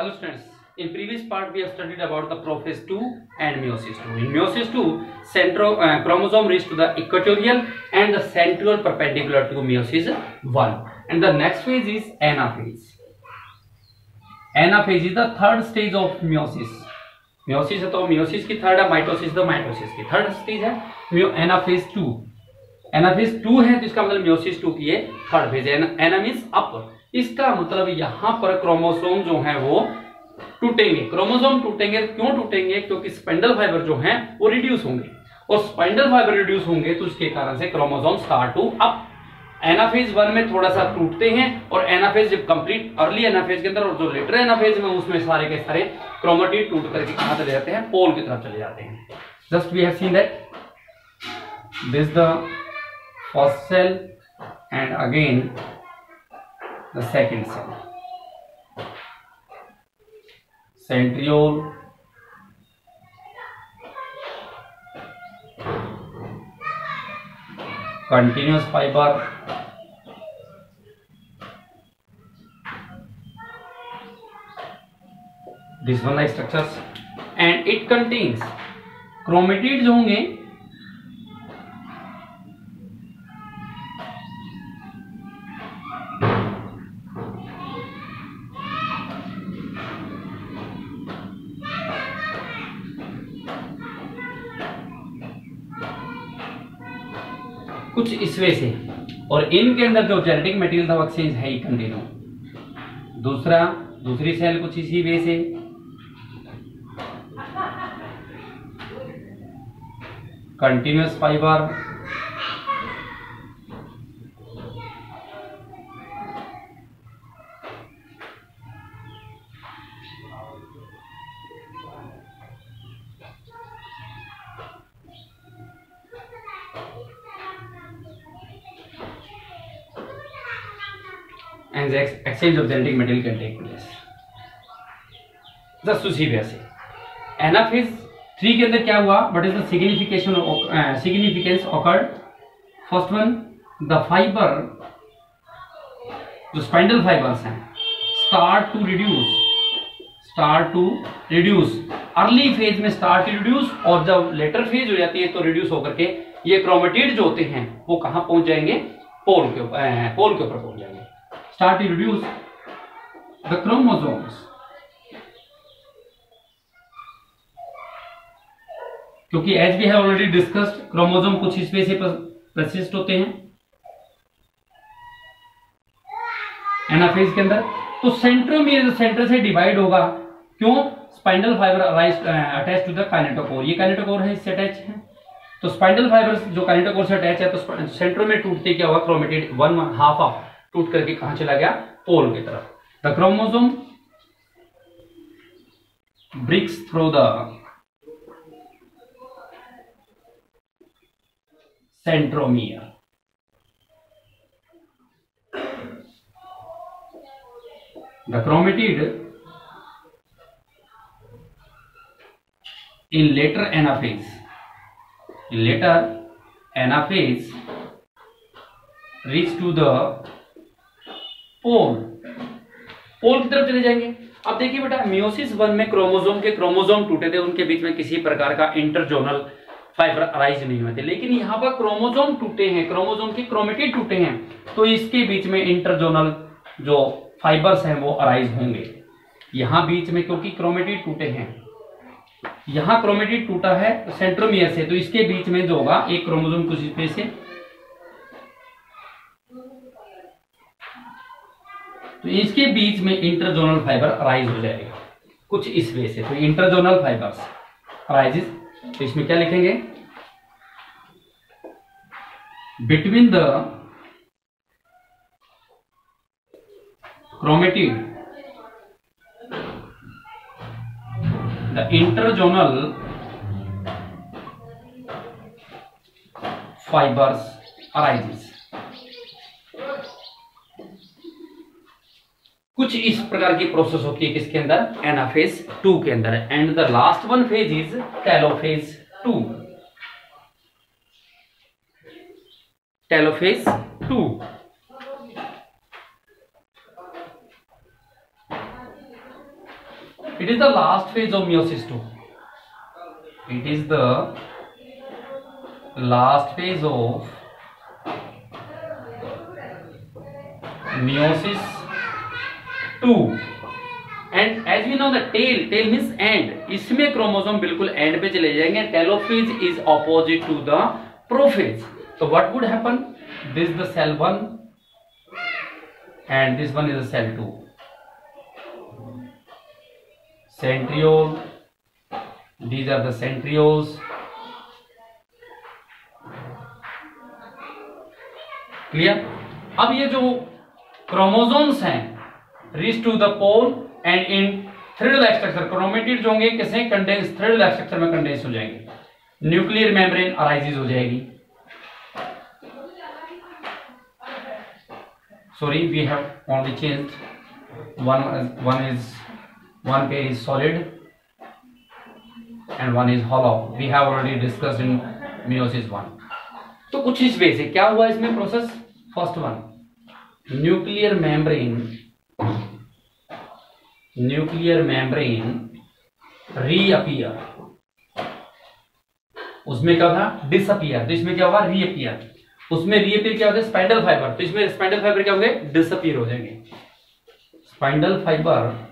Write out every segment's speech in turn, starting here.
Hello students, in previous part we have studied about the prophase 2 and meiosis 2. In meiosis 2, chromosome reach to the equatorial and the central perpendicular to meiosis 1. And the next phase is anaphase. Anaphase is the third stage of meiosis. Meiosis है तो meiosis की third है, mitosis तो mitosis की third stage है. Anaphase 2. Anaphase 2 है तो इसका मतलब meiosis 2 की ये third phase है. Ana means up. इसका मतलब यहाँ पर क्रोमोसोम जो है वो टूटेंगे. क्रोमोसोम टूटेंगे, क्यों टूटेंगे? क्योंकि स्पाइंडल फाइबर जो हैं वो रिड्यूस होंगे और स्पाइंडल फाइबर रिड्यूस होंगे तो इसके कारण से chromosome start to up. Anaphase 1 में थोड़ा सा टूटते हैं और एनाफेज जब कंप्लीट अर्ली एनाफेज के अंदर और जो लेटर एनाफेज में उसमें सारे के सारे क्रोमेटिड टूट करके कहां चले जाते हैं? पोल की तरफ चले जाते हैं. Just we have seen that this the first cell and again the second cell. Centriole, continuous fiber, this one like structures, and it contains chromatids होंगे कुछ इस वे से और इनके अंदर जो जेनेटिक मटेरियल था वो एक्सचेंज है ही कंटिन्यू. दूसरी सेल कुछ इसी वे से continuous fibre, and the exchange of genetic material can take place. Just उसी वजह से एनाफेज 3 के अंदर क्या हुआ? What is the significance occurred? First one, the fiber, जो स्पाइंडल फाइबर्स हैं start to reduce. Early phase में start to reduce और जब लेटर फेज हो जाती है तो रिड्यूस होकर के ये क्रोमेटिड जो होते हैं वो कहां पहुंच जाएंगे? पोल के ऊपर पहुंच जाएंगे. Start to reduce the chromosomes. क्योंकि as we have already discussed, chromosome कुछ इस वे से प्रसिस्ट होते हैं एनाफेज के अंदर. तो सेंट्रोमियर सेंटर से डिवाइड होगा. क्यों? Spindle fibre attach to the kinetochore. ये काइनेटोकोर है, इससे अटैच है. तो स्पाइंडल फाइबर जो काइनेटोकोर से अटैच है तो सेंट्रोमियर टूटते क्या हुआ? क्रोमेटिड 1/2 ऑफ टूट करके कहां चला गया? पोल की तरफ. The chromosome breaks through the centromere. The chromatid in later anaphase reach to the pole की तरफ चले जाएंगे. अब देखिए बेटा, मियोसिस 1 में क्रोमोसोम टूटे थे, उनके बीच में किसी प्रकार का इंटरजोनल फाइबर अराइज नहीं हुए थे. लेकिन यहाँ पर क्रोमोसोम टूटे हैं, क्रोमोसोम के क्रोमेटिड टूटे हैं तो इसके बीच में इंटरजोनल जो फाइबर्स हैं वो अराइज होंगे. यहाँ बीच में क्योंकि क्रोमेटिड टूटे हैं, यहाँ क्रोमेटिड टूटा है सेंट्रोमियर से तो इसके बीच में जो होगा एक क्रोमोसोम कुछ इस से तो इसके बीच में इंटरजोनल फाइबर अराइज हो जाएगा कुछ इस वे से. तो इंटरजोनल फाइबर्स अराइजेस. तो इसमें क्या लिखेंगे? Between the chromatid the interzonal fibres arises. कुछ इस प्रकार की प्रोसेस होती है किसके अंदर? एनाफेज 2 के अंदर. And the last one phase is telophase 2. Telophase 2. It is the last phase of meiosis 2. It is the last phase of meiosis 2. And as we know the tail means end. इसमें chromosome बिल्कुल and पे चले जाएंगे. Telophase is opposite to the prophase. So what would happen? This is the cell 1 and this one is the cell 2. Centriole. These are the centrioles. Clear. अब ये जो chromosomes हैं reach to the pole and in thread like structure, chromatid जो होंगे किसे condense thread like structure में condense हो जाएंगे. न्यूक्लियर मेम्ब्रेन अराइजेस हो जाएगी. Sorry we have only changed one pair is solid and one is hollow. We have already discussed in meiosis 1. तो कुछ इस वे से क्या हुआ इसमें process. First one, nuclear membrane reappear. उसमें क्या था डिसअपियर, तो इसमें क्या हुआ रीअपियर. उसमें रीअपियर क्या होता है स्पाइंडल फाइबर, तो इसमें स्पाइंडल फाइबर क्या हो गए डिसअपियर हो जाएंगे. Spindle fibre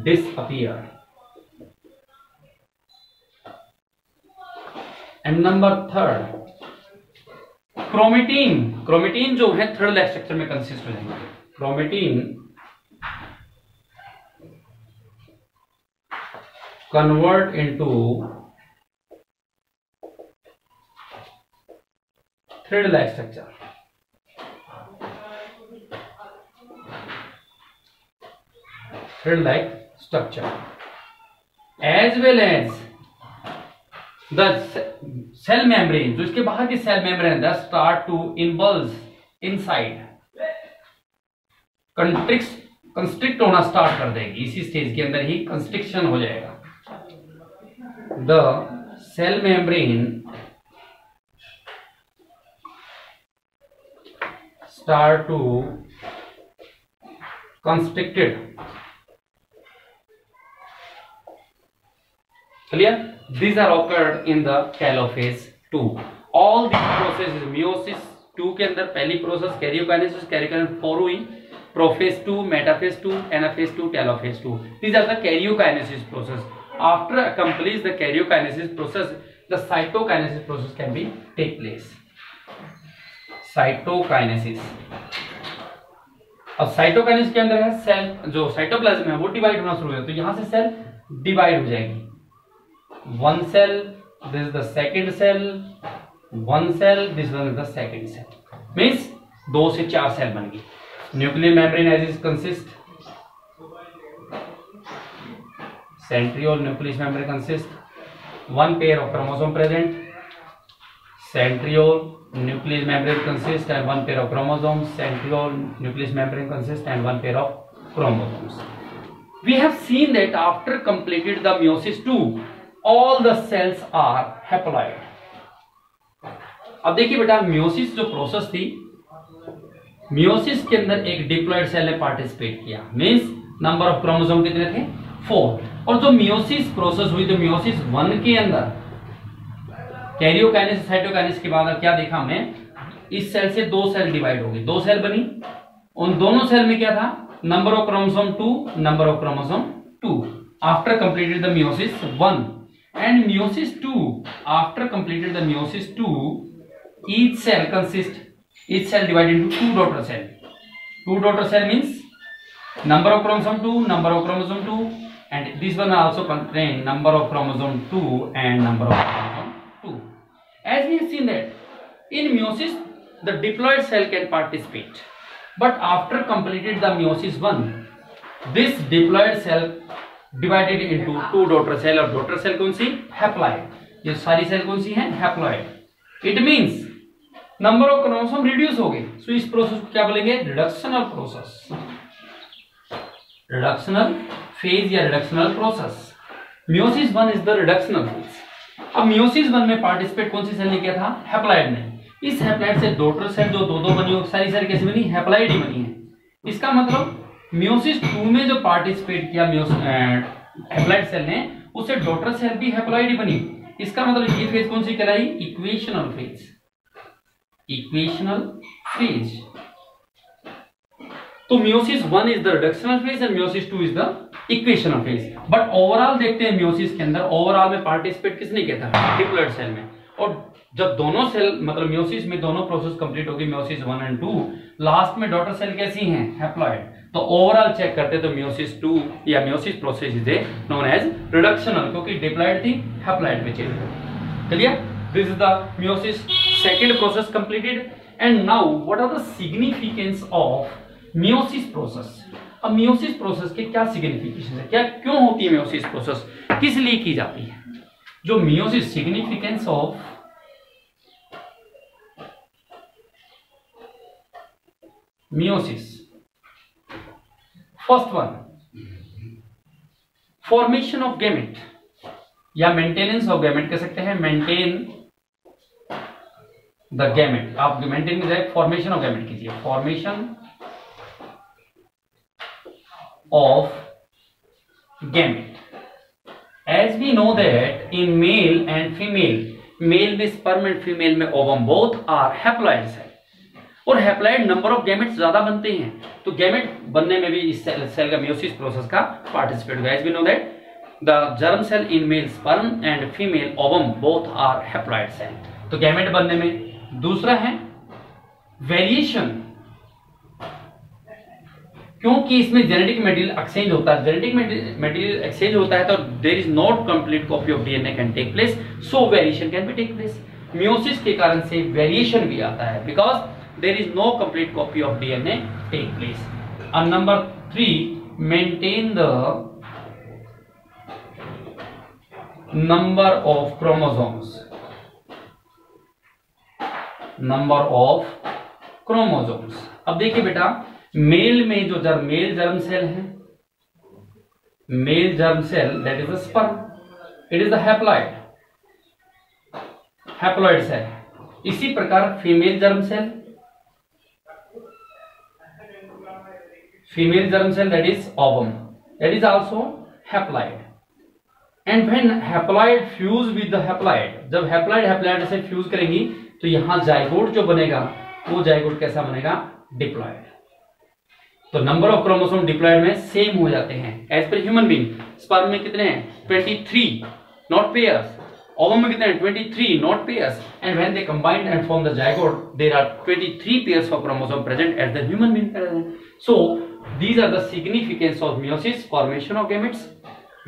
disappear. And number third, chromatin जो है थर्ड लाइफ स्ट्रक्चर में कंसिस्ट हो जाएंगे. Chromatin convert into third life structure. Thread like structure as well as the cell membrane, जो इसके बाहर की cell membrane that start to impulse inside, constrict होना स्टार्ट कर देगी. इसी स्टेज के अंदर ही कंस्ट्रिक्शन हो जाएगा. The cell membrane start to constricted. Clear? These are occurred in the telophase 2. All these processes meiosis 2 के अंदर पहली प्रोसेस कैरियोकाइनेसिस फॉर हुई. Prophase 2, metaphase 2, anaphase 2, telophase 2. These are the karyokinesis process. After completes the karyokinesis process, the cytokinesis process can be take place. Cytokinesis. अब cytokinesis के अंदर है cell जो cytoplasm है वो डिवाइड होना शुरू हो, तो यहां से सेल डिवाइड हो जाएगी. One cell, this is the second cell, one cell, this one is the second cell. Means 2 से 4 सेल बन गई. Nuclear membrane as is consist, centriole nucleus membrane consist, one pair of chromosome present. Centriole nucleus membrane consist and one pair of chromosomes. Centriole nucleus membrane consist and one pair of chromosomes. We have seen that after completed the meiosis 2, all the cells are haploid. अब देखिए बेटा meiosis जो process थी, meiosis के अंदर एक diploid cell ने participate किया. मींस नंबर ऑफ क्रोमोसोम कितने थे 4. और जो मियोसिस प्रोसेस हुई तो मियोसिस 1 के अंदर कैरियोकाइनेसिस साइटोकाइनेसिस के बाद क्या देखा हमने, इस सेल से 2 सेल डिवाइड हो गई, 2 सेल बनी. उन दोनों सेल में क्या था number of chromosome 2, number of chromosome 2. After completed the meiosis 1 and meiosis 2, after completed the meiosis 2, each cell divided into 2 daughter cell. 2 daughter cell means number of chromosome 2, number of chromosome 2, and this one also contain number of chromosome 2 and number of chromosome 2. As we have seen that in meiosis the diploid cell can participate, but after completed the meiosis 1, this diploid cell divided into 2 daughter cell. और daughter cell कौन सी haploid. ये सारी cell कौन सी हैं haploid. It means number of chromosome reduce हो गए. सो इस प्रोसेस को क्या बोलेंगे रिडक्शनल प्रोसेस, रिडक्शनल फेज या reductional process. Meiosis 1 is the reductional phase. अब मियोसिस 1 में पार्टिसिपेट कौन सी सेल ने किया था हैप्लॉइड ने. इस हैप्लॉइड से डॉटर सेल जो 2 बनी हो सारी सेल कैसी बनी हैप्लॉइड ही बनी है. इसका मतलब मियोसिस 2 में जो पार्टिसिपेट किया हैप्लॉइड सेल ने, उससे डॉटर सेल भी हैप्लॉइड ही बनी। इसका मतलब ये फेज कौन सी कहलाई? Equational phase. Equational phase. तो meiosis 1 is the reductional phase and meiosis 2 is the equational phase. But overall देखते हैं मियोसिस के अंदर, ओवरऑल में पार्टिसिपेट किसने किया था? डिप्लॉइड सेल में। और जब दोनों सेल मतलब मियोसिस में दोनों प्रोसेस कंप्लीट होगी, मियोसिस 1 एंड 2, लास्ट में डॉटर सेल कैसी हैं? हैप्लॉइड। तो ओवरऑल चेक करते तो मियोसिस 2 या meiosis process is known as reductional, क्योंकि डिप्लॉइड थी, हैप्लॉइड में चेंज हो। Clear? This is the meiosis second process completed. And now what are the significance of meiosis process? अब मियोसिस प्रोसेस के क्या सिग्निफिकेशन है, क्या क्यों होती है मियोसिस प्रोसेस, किस लिए की जाती है? जो meiosis significance of meiosis, first one, formation of gamete या मेंटेनेंस ऑफ गैमेट कह सकते हैं। मेंटेन द गैमेट, आप मेंटेन की जगह फॉर्मेशन ऑफ गैमेट कीजिए। Formation of gamete. As we know that in male and female, male में sperm and female में ovum, both are haploid cell, और हैप्लॉइड नंबर ऑफ गैमेट्स ज्यादा बनते हैं, तो गैमेट बनने में भी इस सेल का मियोसिस प्रोसेस का पार्टिसिपेट होगा। As we know that the germ cell in male sperm and female ovum both are haploid cell, तो गैमेट बनने में। दूसरा है वेरिएशन, क्योंकि इसमें जेनेटिक मटेरियल एक्सचेंज होता है। जेनेटिक मटेरियल एक्सचेंज होता है तो there is not complete copy of DNA can take place, so variation can be take place. Meiosis के कारण से वेरिएशन भी आता है, because there is no complete copy of DNA take place. And number 3, maintain the number of chromosomes. Number of chromosomes. अब देखिए बेटा, male में जो मेल जर्म सेल है, male germ cell that is the sperm, it is the haploid cell. इसी प्रकार female germ cell, female germ cell that is ovum, that is also haploid. And when haploid fuse with the haploid, जब haploid से fuse करेंगी तो यहां zygote जो बनेगा वो जाइगोट कैसा बनेगा? डिप्लॉयड। तो नंबर ऑफ क्रोमोसोम डिप्लॉयड में सेम हो जाते हैं as per human being. Sperm में कितने हैं? 23 नॉट पेयर्स। ओवम में कितने हैं? 23 not pairs. And when they combine and form the zygote there are 23 pairs of chromosome present at the human being present. So these are the significance of meiosis: formation of gametes,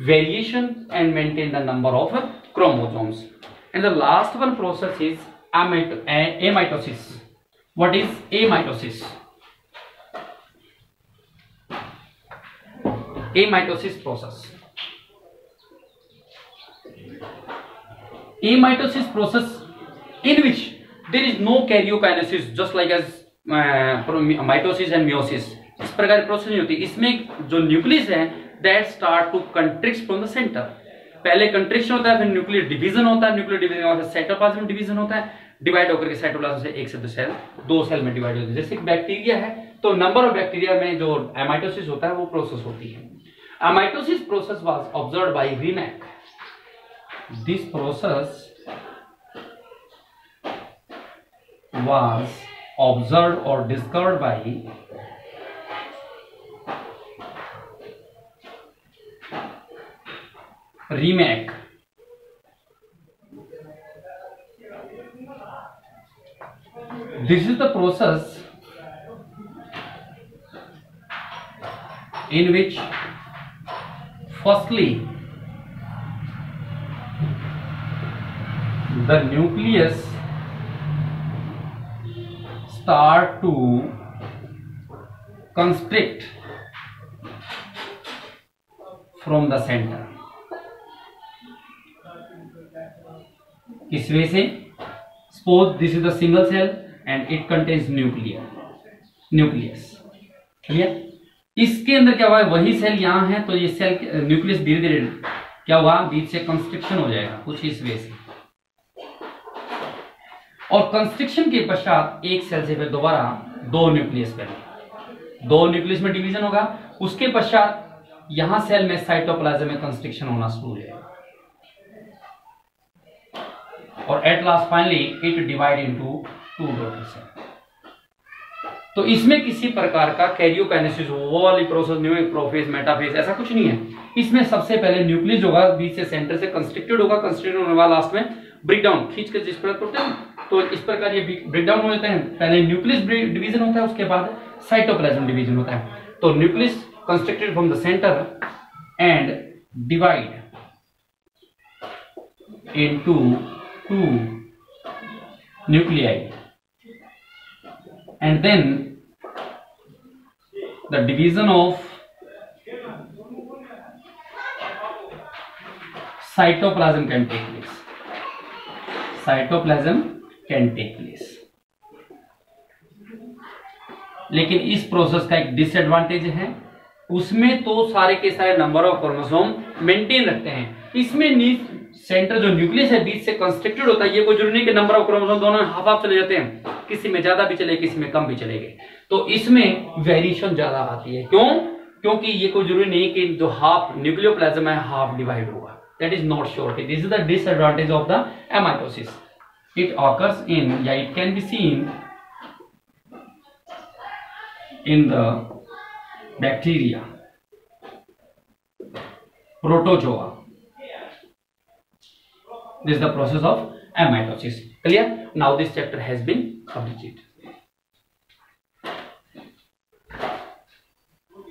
variation, and maintain the number of chromosomes. And the last one process is amitosis. What is amitosis? Amitosis process. Amitosis process in which there is no karyokinesis, just like as mitosis and meiosis. इस प्रकार की process नहीं होती। इसमें जो nucleus है that start to constrict from the centre. पहले constriction होता है, फिर न्यूक्लियर डिवीजन होता है, न्यूक्लियर डिवीजन होता है, साइटोप्लाज्म डिवीजन होता है, डिवाइड होकर के साइटोप्लाज्म से एक से दो सेल में डिवाइड होती है। जैसे बैक्टीरिया है तो नंबर ऑफ बैक्टीरिया में जो एमाइटोसिस होता है वो प्रोसेस होती है। Amitosis process was observed by Remak. This process was observed और discovered by Remak. This is the process in which firstly the nucleus start to constrict from the center. किस वे से? Suppose this is the single cell and it contains nucleus. Clear? इसके अंदर क्या हुआ है? वही cell यहाँ है तो ये सेल न्यूक्लियस धीरे धीरे क्या हुआ? बीच से कंस्ट्रिक्शन हो जाएगा कुछ इस वे से, और कंस्ट्रिक्शन के पश्चात एक सेल से फिर दोबारा दो न्यूक्लियस बनेंगे, दो न्यूक्लियस में डिवीजन होगा, उसके पश्चात यहां सेल में साइटोप्लाज्म में कंस्ट्रक्शन होना शुरू हो जाएगा और at last finally it divide into 2 daughter cell. तो इसमें किसी प्रकार का कैरियोकाइनेसिस हो, वो वाली प्रोसेस नहीं हो, प्रोफेज मेटाफेज ऐसा कुछ नहीं है। इसमें सबसे पहले न्यूक्लियस होगा, बीच से सेंटर से कंस्ट्रक्टेड होगा, कंस्ट्रक्टेड होने वाला लास्ट में ब्रेकडाउन खींच के जिस प्रकार करते हैं तो इस प्रकार ये ब्रेकडाउन हो जाते हैं। पहले न्यूक्लियस डिवीजन होता है, उसके बाद साइटोप्लाज्म डिवीजन होता है। तो nucleus constructed from the centre and divide into 2 nuclei and then the division of cytoplasm can take place. Cytoplasm can take place. लेकिन इस प्रोसेस का एक डिसएडवांटेज है, उसमें तो सारे के सारे नंबर ऑफ क्रोमोसोम मेंटेन रखते हैं। इसमें सेंटर जो न्यूक्लियस है बीच से कंस्ट्रक्टेड होता है, ये कोई जरूरी नहीं कि नंबर ऑफ क्रोमोसोम दोनों हाफ हाफ चले जाते हैं, किसी में ज्यादा भी चले किसी में कम भी चलेंगे। तो इसमें वेरिएशन ज्यादा आती है। क्यों? क्योंकि ये कोई जरूरी नहीं कि जो हाफ न्यूक्लियोप्लाज्म है हाफ डिवाइड होगा। That is not sure. This is the disadvantage of the amitosis. It occurs in या it can be seen in the bacteria, protozoa. This is the process of amitosis. Clear? Now this chapter has been completed.